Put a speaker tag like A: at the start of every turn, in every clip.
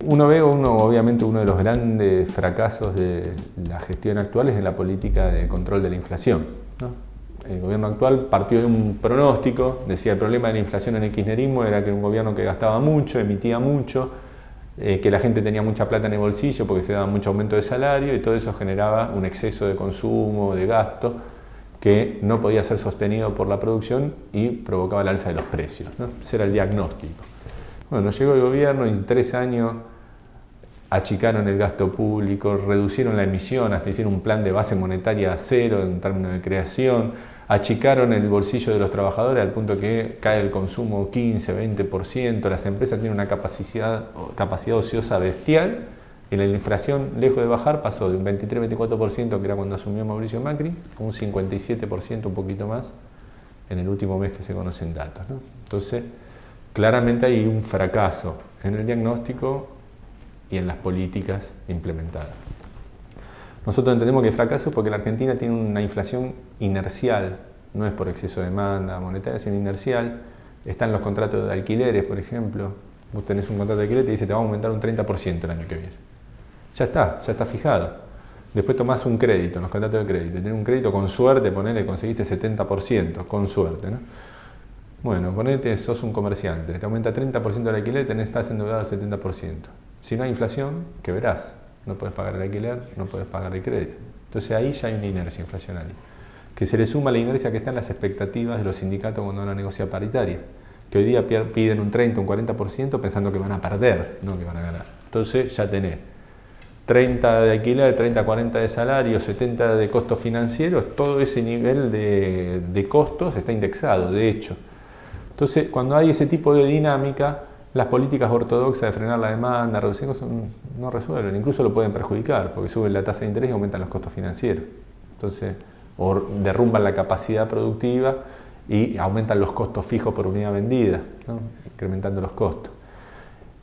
A: Obviamente uno de los grandes fracasos de la gestión actual es en la política de control de la inflación, ¿no? El gobierno actual partió de un pronóstico, decía el problema de la inflación en el kirchnerismo era que era un gobierno que gastaba mucho, emitía mucho, que la gente tenía mucha plata en el bolsillo porque se daba mucho aumento de salario y todo eso generaba un exceso de consumo, de gasto, que no podía ser sostenido por la producción y provocaba el alza de los precios, ¿no? Ese era el diagnóstico. Bueno, llegó el gobierno y en 3 años achicaron el gasto público, reducieron la emisión, hasta hicieron un plan de base monetaria cero en términos de creación, achicaron el bolsillo de los trabajadores al punto que cae el consumo 15-20%, las empresas tienen una capacidad ociosa bestial y la inflación, lejos de bajar, pasó de un 23-24% que era cuando asumió Mauricio Macri, a un 57%, un poquito más, en el último mes que se conocen datos, ¿no? Entonces, claramente hay un fracaso en el diagnóstico y en las políticas implementadas. Nosotros entendemos que el fracaso es porque la Argentina tiene una inflación inercial, no es por exceso de demanda monetaria, sino inercial. Están los contratos de alquileres, por ejemplo. Vos tenés un contrato de alquiler y te dice que te va a aumentar un 30% el año que viene. Ya está fijado. Después tomás un crédito, los contratos de crédito. Tenés un crédito con suerte, ponele, conseguiste 70%, con suerte, ¿no? Bueno, ponete, sos un comerciante, te aumenta 30% el alquiler, estás endeudado al 70%. Si no hay inflación, ¿qué verás? No puedes pagar el alquiler, no puedes pagar el crédito. Entonces ahí ya hay una inercia inflacionaria, que se le suma la inercia que está en las expectativas de los sindicatos cuando van a negociar paritaria, que hoy día piden un 30, un 40% pensando que van a perder, no que van a ganar. Entonces ya tenés 30 de alquiler, 30, 40 de salario, 70 de costos financieros, todo ese nivel de costos está indexado, de hecho. Entonces, cuando hay ese tipo de dinámica, las políticas ortodoxas de frenar la demanda, reducir costos, no resuelven, incluso lo pueden perjudicar, porque suben la tasa de interés y aumentan los costos financieros. Entonces, o derrumban la capacidad productiva y aumentan los costos fijos por unidad vendida, ¿no? Incrementando los costos.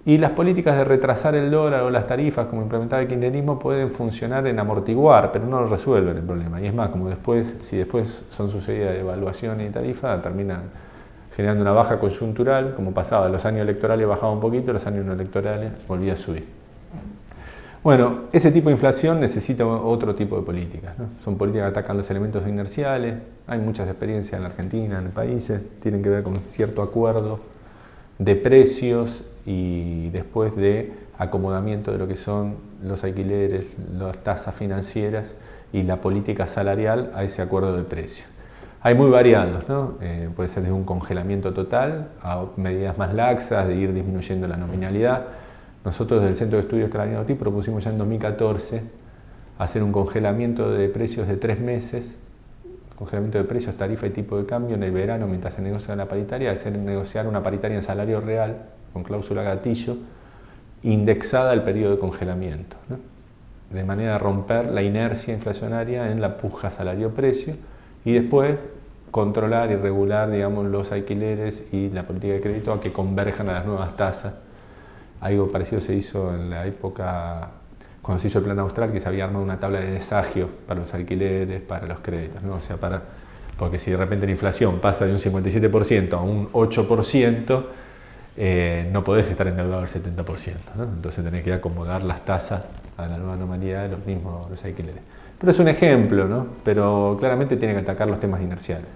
A: Y las políticas de retrasar el dólar o las tarifas, como implementar el kirchnerismo, pueden funcionar en amortiguar, pero no resuelven el problema. Y es más, si después son sucedidas devaluación y tarifa, terminan generando una baja coyuntural, como pasaba, los años electorales bajaba un poquito, los años no electorales volvía a subir. Bueno, ese tipo de inflación necesita otro tipo de políticas, ¿no? Son políticas que atacan los elementos inerciales, hay muchas experiencias en la Argentina, en países, tienen que ver con cierto acuerdo de precios y después de acomodamiento de lo que son los alquileres, las tasas financieras y la política salarial a ese acuerdo de precios. Hay muy variados, ¿no? Puede ser desde un congelamiento total a medidas más laxas de ir disminuyendo la nominalidad. Nosotros desde el Centro de Estudios Clarín-Otis propusimos ya en 2014 hacer un congelamiento de precios de 3 meses, congelamiento de precios, tarifa y tipo de cambio en el verano mientras se negocia la paritaria, hacer negociar una paritaria en salario real con cláusula gatillo indexada al periodo de congelamiento, ¿no? De manera a romper la inercia inflacionaria en la puja salario-precio y después controlar y regular, digamos, los alquileres y la política de crédito a que converjan a las nuevas tasas. Algo parecido se hizo en la época cuando se hizo el plan austral, que se había armado una tabla de desagio para los alquileres, para los créditos, ¿no? O sea, porque si de repente la inflación pasa de un 57% a un 8%, no podés estar endeudado al 70%, ¿no? Entonces tenés que acomodar las tasas a la nueva normalidad de los alquileres. Pero es un ejemplo, ¿no? Pero claramente tiene que atacar los temas inerciales.